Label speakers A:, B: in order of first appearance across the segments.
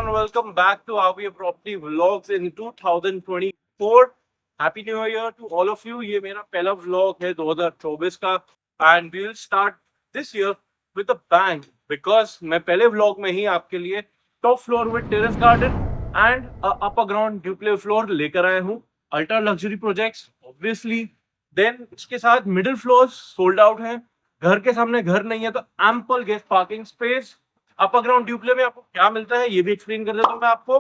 A: everyone, welcome back to Aviya Property Vlogs in 2024. Happy New Year to all of you. ये मेरा पहला vlog है 2024 का and we will start this year with a bang because मैं पहले vlog में ही आपके लिए top floor with terrace garden and upper ground duplex floor लेकर आया हूँ. Ultra luxury projects obviously. Then इसके साथ middle floors sold out हैं. घर के सामने घर नहीं है तो ample guest parking space. Upper ground duplex में आपको क्या मिलता है ये भी एक्सप्लेन कर देता हूँ मैं आपको.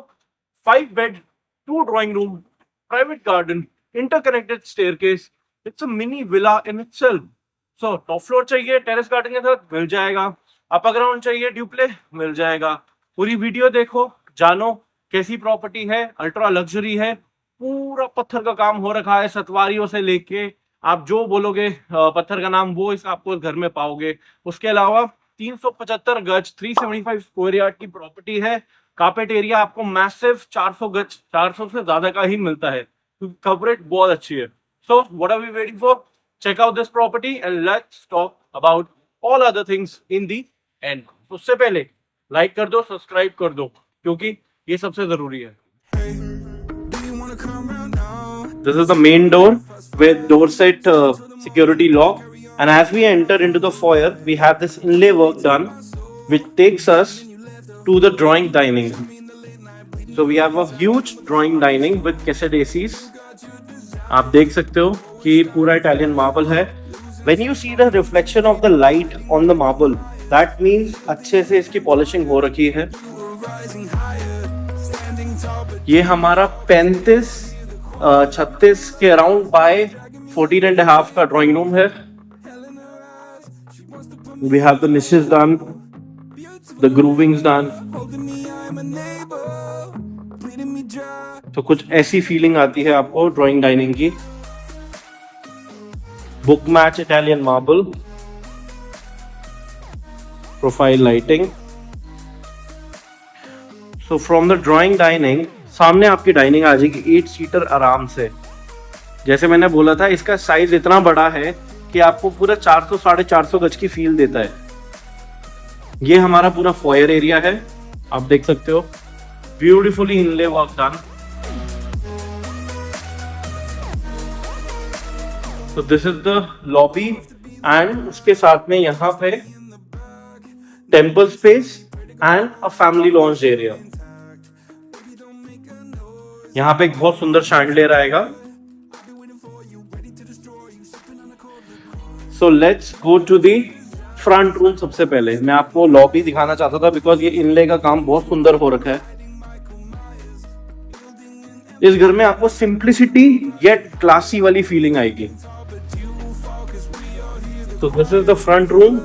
A: 5 bed, 2 drawing room, private garden, interconnected staircase. It's a mini villa in itself. So top floor चाहिए टेरेस गार्डन के साथ मिल जाएगा. अपर ग्राउंड चाहिए ड्यूप्ले मिल जाएगा. पूरी वीडियो देखो, जानो कैसी प्रॉपर्टी है. अल्ट्रा लग्जरी है, पूरा पत्थर का काम हो रखा है. सतवारियों से लेके आप जो बोलोगे पत्थर का नाम वो इस आपको घर में पाओगे. उसके अलावा 375 गज 375 स्क्वायर यार्ड की प्रॉपर्टी है. कार्पेट एरिया आपको मैसिव 400 गज 400 से ज्यादा का ही मिलता है. कवरेज बहुत अच्छी है. So what are we waiting for? Check out this property and let's talk about all other things in the end. उससे पहले लाइक कर दो, सब्सक्राइब कर दो क्योंकि ये सबसे जरूरी है. This is the main door with door set security lock. And as we enter into the foyer, we have this inlay work done, which takes us to the drawing dining. So we have a huge drawing dining with cassette ACs. आप देख सकते हो कि पूरा Italian marble है. When you see the reflection of the light on the marble, that means अच्छे से इसकी polishing हो रखी है. ये हमारा 36 के अराउंड बाय 14.5 का ड्राइंग रूम है. We have the niches done, the groovings done. तो कुछ ऐसी फीलिंग आती है आपको ड्राइंग डाइनिंग की. Book match Italian marble, profile lighting. So from the drawing dining सामने आपकी डाइनिंग आ जाएगी 8 सीटर आराम से. जैसे मैंने बोला था इसका साइज इतना बड़ा है कि आपको पूरा 400 450 गज की फील देता है. ये हमारा पूरा फॉयर एरिया है, आप देख सकते हो. Beautifully inlay work done. तो this is the lobby and उसके साथ में यहाँ पे temple space and a family lounge area. यहाँ पे एक बहुत सुंदर शैंडलियर आएगा. So let's go to the front room. सबसे पहले मैं आपको लॉबी दिखाना चाहता था बिकॉज ये इनले का काम बहुत सुंदर हो रखा है. इस घर में आपको सिंप्लिसिटी येट क्लासी वाली फीलिंग आएगी. तो this is the front room.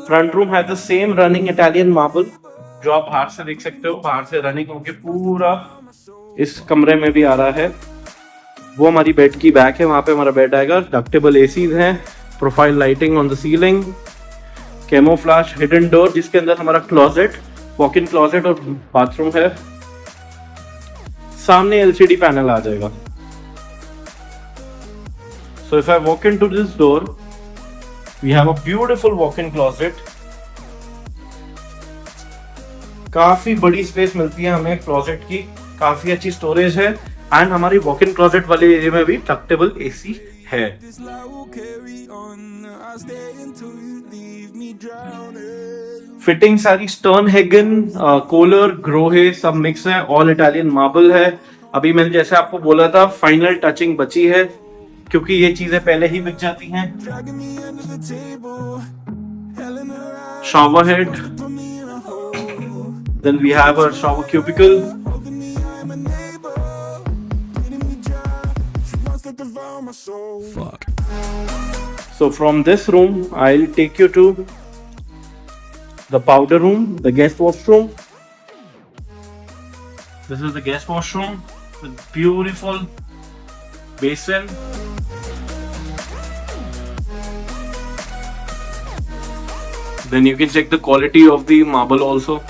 A: Front room है the same running Italian marble जो आप बाहर से देख सकते हो. बाहर से रनिंग होके पूरा इस कमरे में भी आ रहा है. वो हमारी बेड की बैक है, वहां पे हमारा बेड आएगा. डक्टेबल एसीज हैं, profile lighting on the ceiling, camouflage hidden door जिसके अंदर हमारा क्लोजेट, वॉक इन क्लोजेट और बाथरूम है. सामने एलसीडी पैनल आ जाएगा. So if I walk in to this door we have a beautiful walk in closet. काफी बड़ी स्पेस मिलती है हमें क्लोजेट की, काफी अच्छी स्टोरेज है एंड हमारी वॉक इन क्लोजेट वाले एरिया में भी डक्टेबल एसी है. फिटिंग सारी स्टर्नहेगन, कोलर, ग्रोहे सब मिक्स है. ऑल इटालियन मार्बल है. अभी मैंने जैसे आपको बोला था फाइनल टचिंग बची है क्योंकि ये चीजें पहले ही बिक जाती हैं. Shower head. Then we have our shower cubicle. Fuck. So from this room, I'll take you to the powder room, the guest washroom. This is the guest washroom with beautiful basin. Then you can check the quality of the marble also.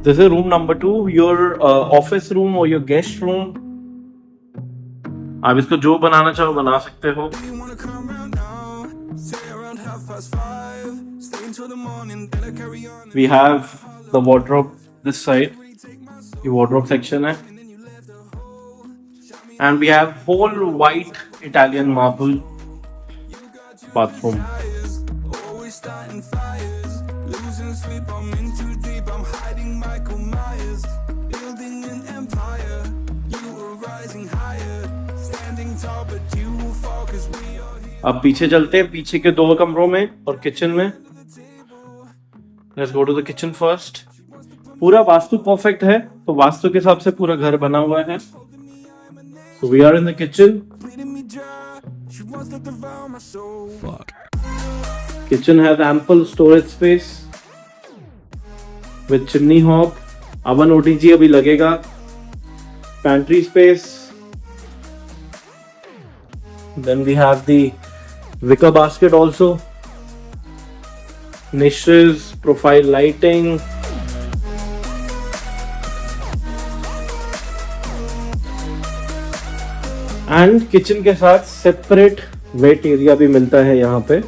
A: This is room number 2, your office room or your guest room. आप इसको जो बनाना चाहो बना सकते हो. We have the wardrobe this side. ये wardrobe section है. And we have whole white Italian marble bathroom. अब पीछे चलते हैं, पीछे के 2 कमरों में और किचन में. Let's go to the kitchen first. पूरा वास्तु परफेक्ट है, तो वास्तु के हिसाब से पूरा घर बना हुआ है. So we are in the kitchen. Kitchen has ample storage space with chimney hob. Oven OTG अभी लगेगा. Pantry space. Then we have the wicker basket also. Niches, profile lighting. And kitchen के साथ सेपरेट वेट एरिया भी मिलता है यहाँ पे.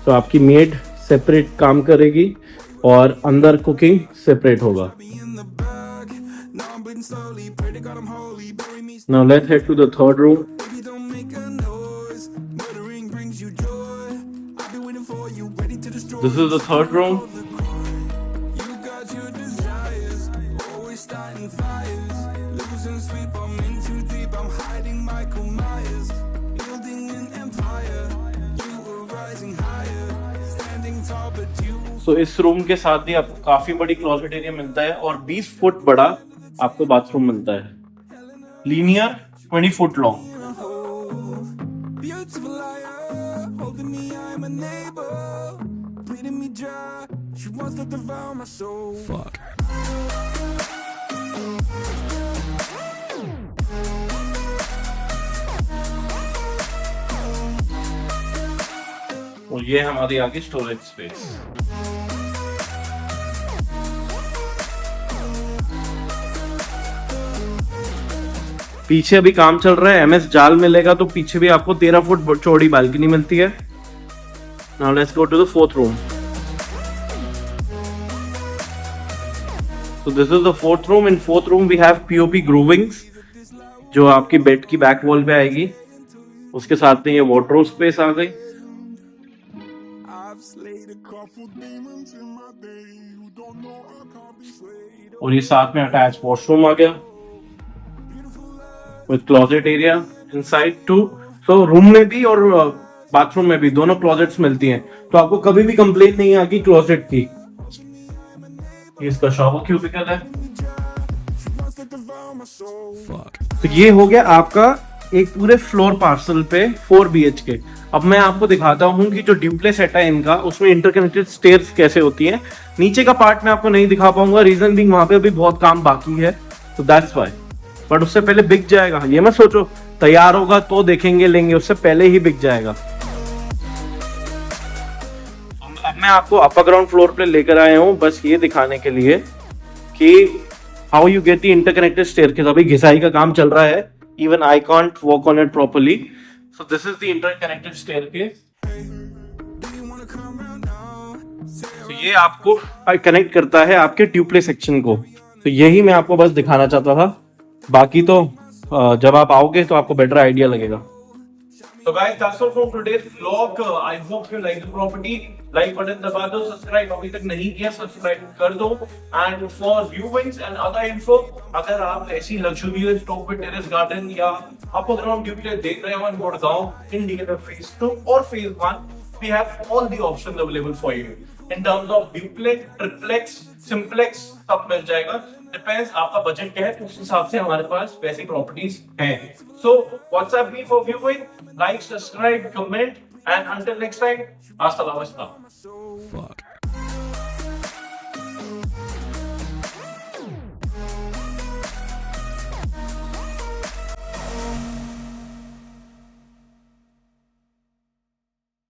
A: तो आपकी मेड सेपरेट काम करेगी और अंदर कुकिंग सेपरेट होगा. Now let's head to the third room. This is the third room. तो इस रूम के साथ ही आपको काफी बड़ी क्लोजेट एरिया मिलता है और 20 फुट बड़ा आपको बाथरूम मिलता है. Linear 20 foot long. और ये हमारी आगे स्टोरेज स्पेस. पीछे अभी काम चल रहा है, एमएस जाल मिलेगा तो पीछे भी आपको 13 फुट चौड़ी बालकनी मिलती है. Now let's go to the fourth room. So this is the fourth room. In fourth room we have POP groovings जो आपकी बेड की बैक वॉल पे आएगी. उसके साथ में ये वार्डरोब स्पेस आ गई. और ये साथ में अटैच वॉशरूम आ गया with closet area inside too. So room में भी और बाथरूम में भी दोनों क्लोजेट्स मिलती हैं, तो आपको कभी भी कंप्लेंट नहीं आएगी क्लोजेट की. इसका शॉवर क्यूबिकल है. तो ये हो गया आपका एक पूरे फ्लोर पार्सल पे 4 BHK. अब मैं आपको दिखाता हूँ कि जो ड्यूप्लेक्स सेट है इनका, उसमें इंटरकनेक्टेड स्टेयर्स कैसे होती हैं. नीचे का पार्ट मैं आपको नहीं दिखा पाऊंगा, रीजन बीइंग वहां पे अभी बहुत काम बाकी है, तो दैट्स व्हाई. बट उससे पहले बिक जाएगा, ये मत सोचो तैयार होगा तो देखेंगे लेंगे, उससे पहले ही बिक जाएगा. अब मैं आपको अपर ग्राउंड फ्लोर पे लेकर आया हूँ बस ये दिखाने के लिए कि how you get the interconnected staircase. अभी घिसाई का काम चल रहा है, even I can't walk on it properly. So this is the interconnected staircase. तो ये आपको कनेक्ट करता है आपके ट्यूबलेस सेक्शन को. तो यही मैं आपको बस दिखाना चाहता था, बाकी तो जब आप आओगे तो आपको बेटर आइडिया लगेगा. So guys, that's all from today's vlog. I hope you like the property. Like button दबा दो, सब्सक्राइब अभी तक नहीं किया सब्सक्राइब कर दो. And for viewings and other info, अगर आप ऐसी luxurious top with terrace garden या upper ground duplex देख रहे हो in गुड़गांव, इंडिया phase 2 और phase 1, we have all the options available for you. In terms of duplex, triplex, simplex सब मिल जाएगा. डिपेंड्स आपका बजट क्या है, तो उस हिसाब से हमारे पास वैसी प्रॉपर्टीज हैं. So WhatsApp me for viewing, like, subscribe, comment, and until next time, हasta la vista.